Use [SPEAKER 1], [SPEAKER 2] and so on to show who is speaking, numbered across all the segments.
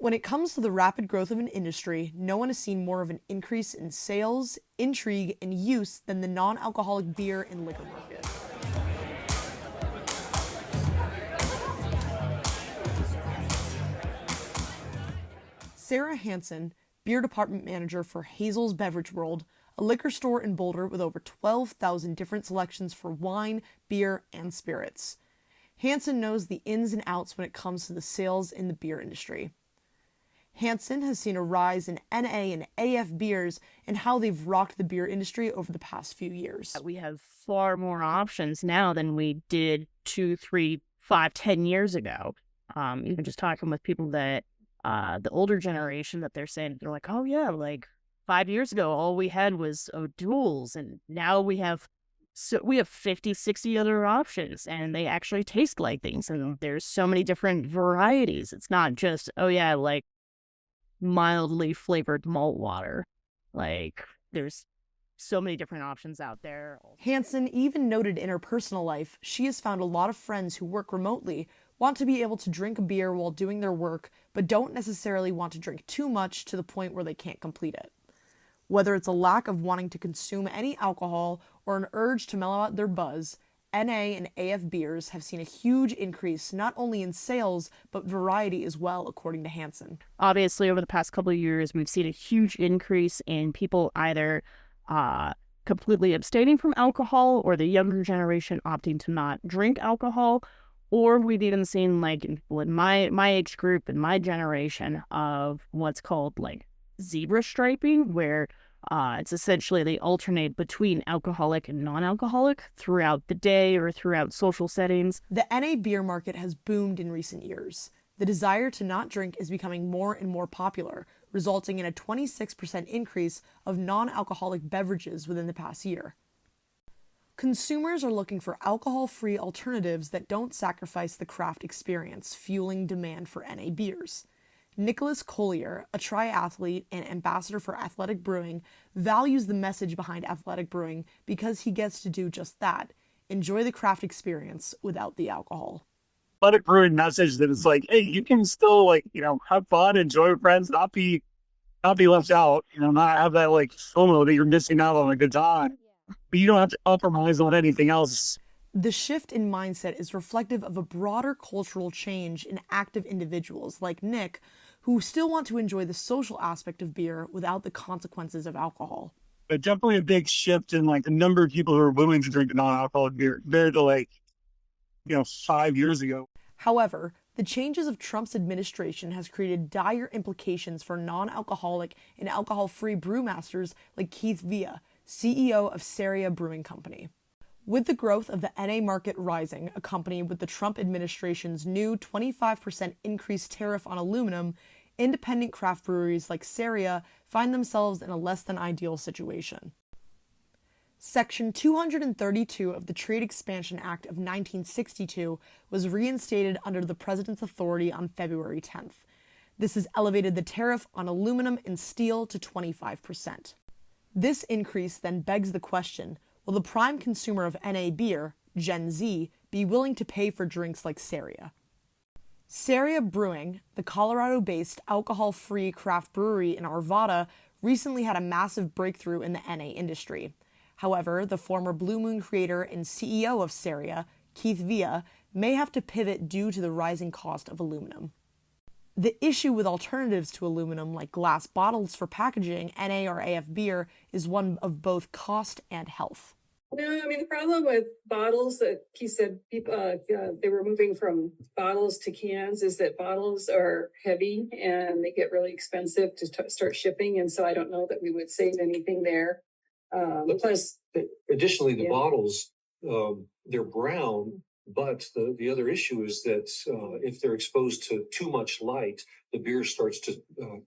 [SPEAKER 1] When it comes to the rapid growth of an industry, no one has seen more of an increase in sales, intrigue, and use than the non-alcoholic beer and liquor market. Sarah Hansen, beer department manager for Hazel's Beverage World, a liquor store in Boulder with over 12,000 different selections for wine, beer, and spirits. Hansen knows the ins and outs when it comes to the sales in the beer industry. Hansen has seen a rise in NA and AF beers and how they've rocked the beer industry over the past few years.
[SPEAKER 2] We have far more options now than we did 2, 3, 5, 10 years ago. Even just talking with people that the older generation that they're saying, they're like, oh yeah, like 5 years ago, all we had was duels. And now we have 50, 60 other options, and they actually taste like things. And there's so many different varieties. It's not just, oh yeah, like mildly flavored malt water. Like there's so many different options out there.
[SPEAKER 1] Hansen even noted in her personal life, she has found a lot of friends who work remotely want to be able to drink a beer while doing their work, but don't necessarily want to drink too much to the point where they can't complete it. Whether it's a lack of wanting to consume any alcohol or an urge to mellow out their buzz, NA and AF beers have seen a huge increase not only in sales, but variety as well, according to Hansen.
[SPEAKER 2] Obviously, over the past couple of years, we've seen a huge increase in people either completely abstaining from alcohol or the younger generation opting to not drink alcohol. Or we've even seen, like, in my age group and my generation, of what's called, like, zebra striping, where it's essentially they alternate between alcoholic and non-alcoholic throughout the day or throughout social settings.
[SPEAKER 1] The NA beer market has boomed in recent years. The desire to not drink is becoming more and more popular, resulting in a 26% increase of non-alcoholic beverages within the past year. Consumers are looking for alcohol-free alternatives that don't sacrifice the craft experience, fueling demand for NA beers. Nicholas Collier, a triathlete and ambassador for Athletic Brewing, values the message behind athletic brewing because he gets to do just that, enjoy the craft experience without the alcohol.
[SPEAKER 3] Athletic brewing message that it's like, hey, you can still, like, have fun, enjoy with friends, not be left out, not have that like FOMO that you're missing out on a good time. But you don't have to compromise on anything else.
[SPEAKER 1] The shift in mindset is reflective of a broader cultural change in active individuals like Nick, who still want to enjoy the social aspect of beer without the consequences of alcohol.
[SPEAKER 3] But definitely a big shift in like the number of people who are willing to drink non-alcoholic beer compared to 5 years ago.
[SPEAKER 1] However, the changes of Trump's administration has created dire implications for non-alcoholic and alcohol-free brewmasters like Keith Villa, CEO of Saria Brewing Company. With the growth of the NA market rising, accompanied with the Trump administration's new 25% increased tariff on aluminum, independent craft breweries like Saria find themselves in a less than ideal situation. Section 232 of the Trade Expansion Act of 1962 was reinstated under the President's authority on February 10th. This has elevated the tariff on aluminum and steel to 25%. This increase then begs the question, will the prime consumer of NA beer, Gen Z, be willing to pay for drinks like Saria? Saria Brewing, the Colorado-based alcohol-free craft brewery in Arvada, recently had a massive breakthrough in the NA industry. However, the former Blue Moon creator and CEO of Saria, Keith Villa, may have to pivot due to the rising cost of aluminum. The issue with alternatives to aluminum, like glass bottles for packaging NA or AF beer, is one of both cost and health.
[SPEAKER 4] No, I mean, the problem with bottles that he said people they were moving from bottles to cans is that bottles are heavy and they get really expensive to start shipping. And so I don't know that we would save anything there.
[SPEAKER 5] Plus, additionally, the bottles, they're brown. But the other issue is that if they're exposed to too much light, the beer starts to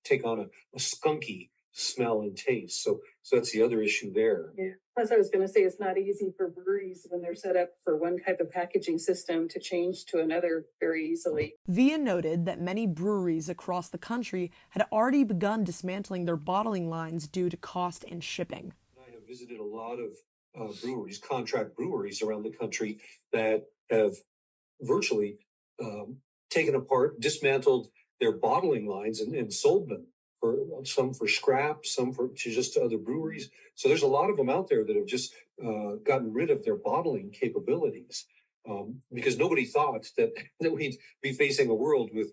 [SPEAKER 5] take on a skunky smell and taste. So that's the other issue there.
[SPEAKER 4] Yeah. Plus, I was going to say it's not easy for breweries when they're set up for one type of packaging system to change to another very easily.
[SPEAKER 1] Villa noted that many breweries across the country had already begun dismantling their bottling lines due to cost and shipping.
[SPEAKER 5] I have visited a lot of breweries, contract breweries around the country that have virtually taken apart, dismantled their bottling lines and sold them for some for scrap, some for just to other breweries. So there's a lot of them out there that have just gotten rid of their bottling capabilities because nobody thought that we'd be facing a world with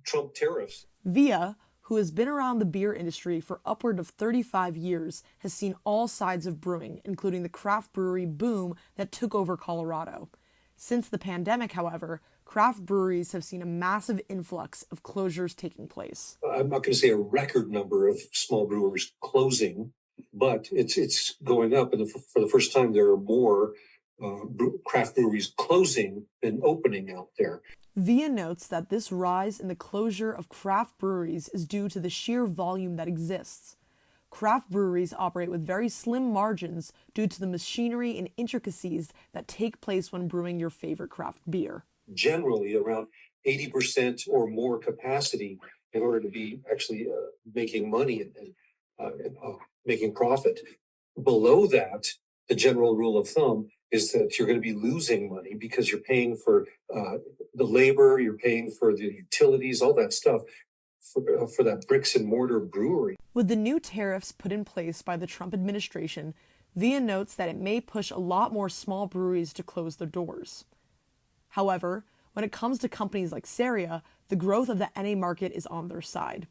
[SPEAKER 5] Trump tariffs.
[SPEAKER 1] Via, who has been around the beer industry for upward of 35 years, has seen all sides of brewing, including the craft brewery boom that took over Colorado. Since the pandemic, however, craft breweries have seen a massive influx of closures taking place.
[SPEAKER 5] I'm not going to say a record number of small brewers closing, but it's going up. And for the first time, there are more craft breweries closing than opening out there.
[SPEAKER 1] Via notes that this rise in the closure of craft breweries is due to the sheer volume that exists. Craft breweries operate with very slim margins due to the machinery and intricacies that take place when brewing your favorite craft beer.
[SPEAKER 5] Generally around 80% or more capacity in order to be actually making money and making profit. Below that, the general rule of thumb is that you're going to be losing money because you're paying for the labor, you're paying for the utilities, all that stuff for that bricks and mortar brewery.
[SPEAKER 1] With the new tariffs put in place by the Trump administration, Via notes that it may push a lot more small breweries to close their doors. However, when it comes to companies like Sara, the growth of the NA market is on their side.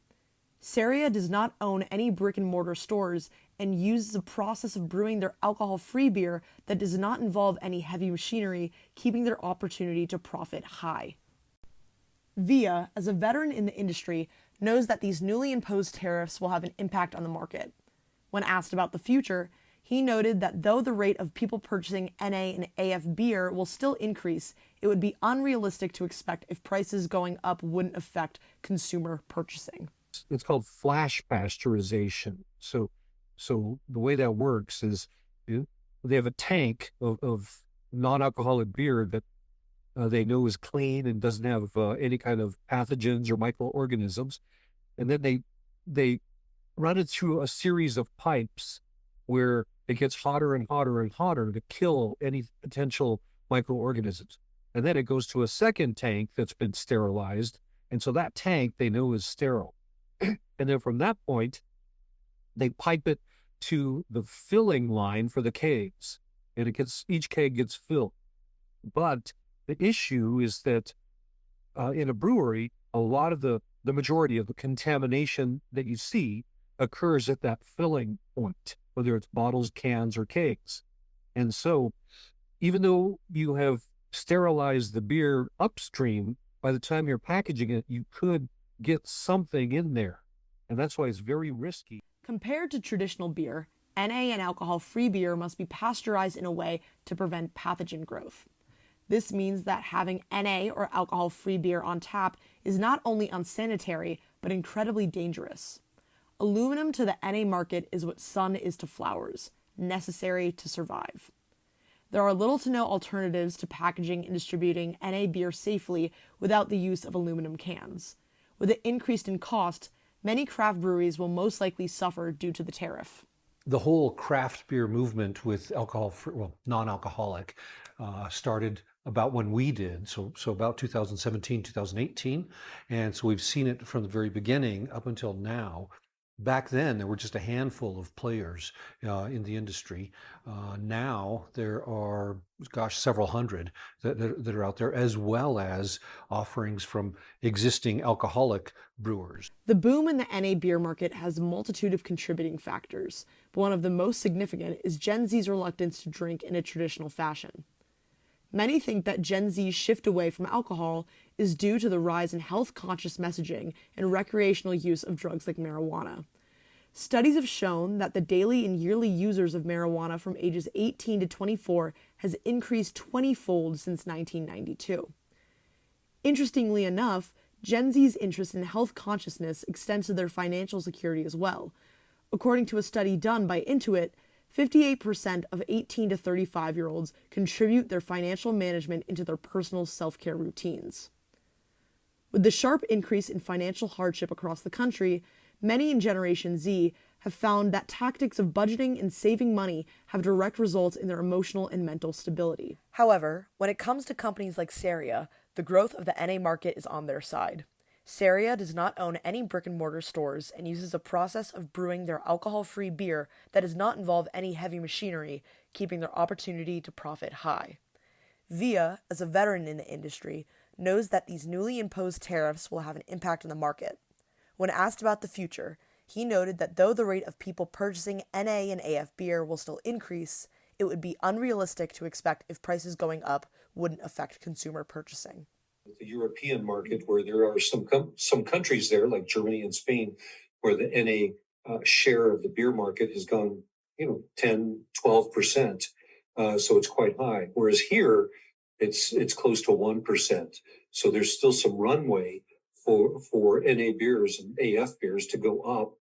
[SPEAKER 1] Sara does not own any brick-and-mortar stores and uses a process of brewing their alcohol-free beer that does not involve any heavy machinery, keeping their opportunity to profit high. Via, as a veteran in the industry, knows that these newly imposed tariffs will have an impact on the market. When asked about the future, he noted that though the rate of people purchasing NA and AF beer will still increase, it would be unrealistic to expect if prices going up wouldn't affect consumer purchasing.
[SPEAKER 6] It's called flash pasteurization. So the way that works is they have a tank of non-alcoholic beer that they know is clean and doesn't have any kind of pathogens or microorganisms. And then they run it through a series of pipes where it gets hotter and hotter and hotter to kill any potential microorganisms. And then it goes to a second tank that's been sterilized. And so that tank they know is sterile. And then from that point, they pipe it to the filling line for the kegs. And each keg gets filled. But the issue is that in a brewery, a lot of the majority of the contamination that you see occurs at that filling point, whether it's bottles, cans, or kegs. And so even though you have sterilized the beer upstream, by the time you're packaging it, you could get something in there. And that's why it's very risky.
[SPEAKER 1] Compared to traditional beer, NA and alcohol-free beer must be pasteurized in a way to prevent pathogen growth. This means that having NA or alcohol-free beer on tap is not only unsanitary, but incredibly dangerous. Aluminum to the NA market is what sun is to flowers, necessary to survive. There are little to no alternatives to packaging and distributing NA beer safely without the use of aluminum cans. With it increased in cost, many craft breweries will most likely suffer due to the tariff.
[SPEAKER 7] The whole craft beer movement with non-alcoholic started about when we did, so about 2017, 2018. And so we've seen it from the very beginning up until now. Back then, there were just a handful of players in the industry. Now there are, several hundred that are out there, as well as offerings from existing alcoholic brewers.
[SPEAKER 1] The boom in the NA beer market has a multitude of contributing factors, but one of the most significant is Gen Z's reluctance to drink in a traditional fashion. Many think that Gen Z's shift away from alcohol is due to the rise in health-conscious messaging and recreational use of drugs like marijuana. Studies have shown that the daily and yearly users of marijuana from ages 18 to 24 has increased 20-fold since 1992. Interestingly enough, Gen Z's interest in health consciousness extends to their financial security as well. According to a study done by Intuit, 58% of 18 to 35-year-olds contribute their financial management into their personal self-care routines. With the sharp increase in financial hardship across the country, many in Generation Z have found that tactics of budgeting and saving money have direct results in their emotional and mental stability. However, when it comes to companies like Sara, the growth of the NA market is on their side. Sara does not own any brick-and-mortar stores and uses a process of brewing their alcohol-free beer that does not involve any heavy machinery, keeping their opportunity to profit high. Via, as a veteran in the industry, knows that these newly imposed tariffs will have an impact on the market. When asked about the future, he noted that though the rate of people purchasing NA and AF beer will still increase, it would be unrealistic to expect if prices going up wouldn't affect consumer purchasing.
[SPEAKER 5] The European market, where there are some countries there, like Germany and Spain, where the NA share of the beer market has gone, 10, 12%. So it's quite high. Whereas here, it's close to 1%. So there's still some runway for NA beers and AF beers to go up.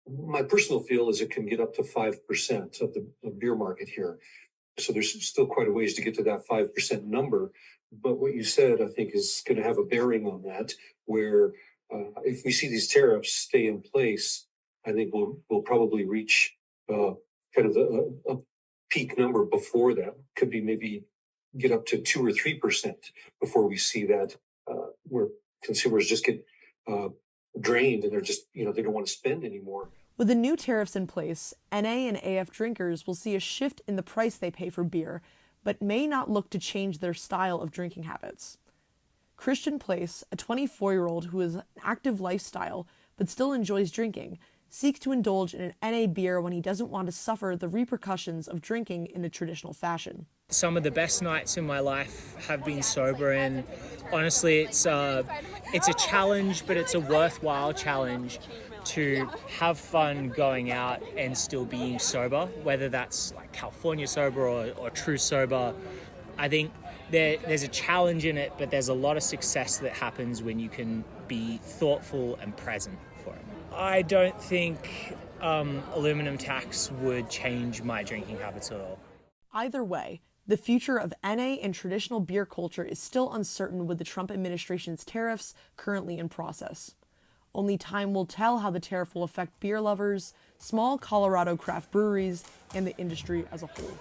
[SPEAKER 5] My personal feel is it can get up to 5% of the beer market here. So there's still quite a ways to get to that 5% number. But what you said, I think, is going to have a bearing on that, where if we see these tariffs stay in place, I think we'll probably reach kind of a peak number before that. Could be maybe get up to 2 or 3% before we see that, where consumers just get drained and they're just, they don't want to spend anymore.
[SPEAKER 1] With the new tariffs in place, NA and AF drinkers will see a shift in the price they pay for beer, but may not look to change their style of drinking habits. Christian Place, a 24-year-old who has an active lifestyle but still enjoys drinking, seeks to indulge in an NA beer when he doesn't want to suffer the repercussions of drinking in a traditional fashion.
[SPEAKER 8] Some of the best nights in my life have been sober, and honestly, it's a challenge, but it's a worthwhile challenge to have fun going out and still being sober, whether that's like California sober or true sober. I think there's a challenge in it, but there's a lot of success that happens when you can be thoughtful and present for it. I don't think aluminum tax would change my drinking habits at all.
[SPEAKER 1] Either way, the future of NA and traditional beer culture is still uncertain with the Trump administration's tariffs currently in process. Only time will tell how the tariff will affect beer lovers, small Colorado craft breweries, and the industry as a whole.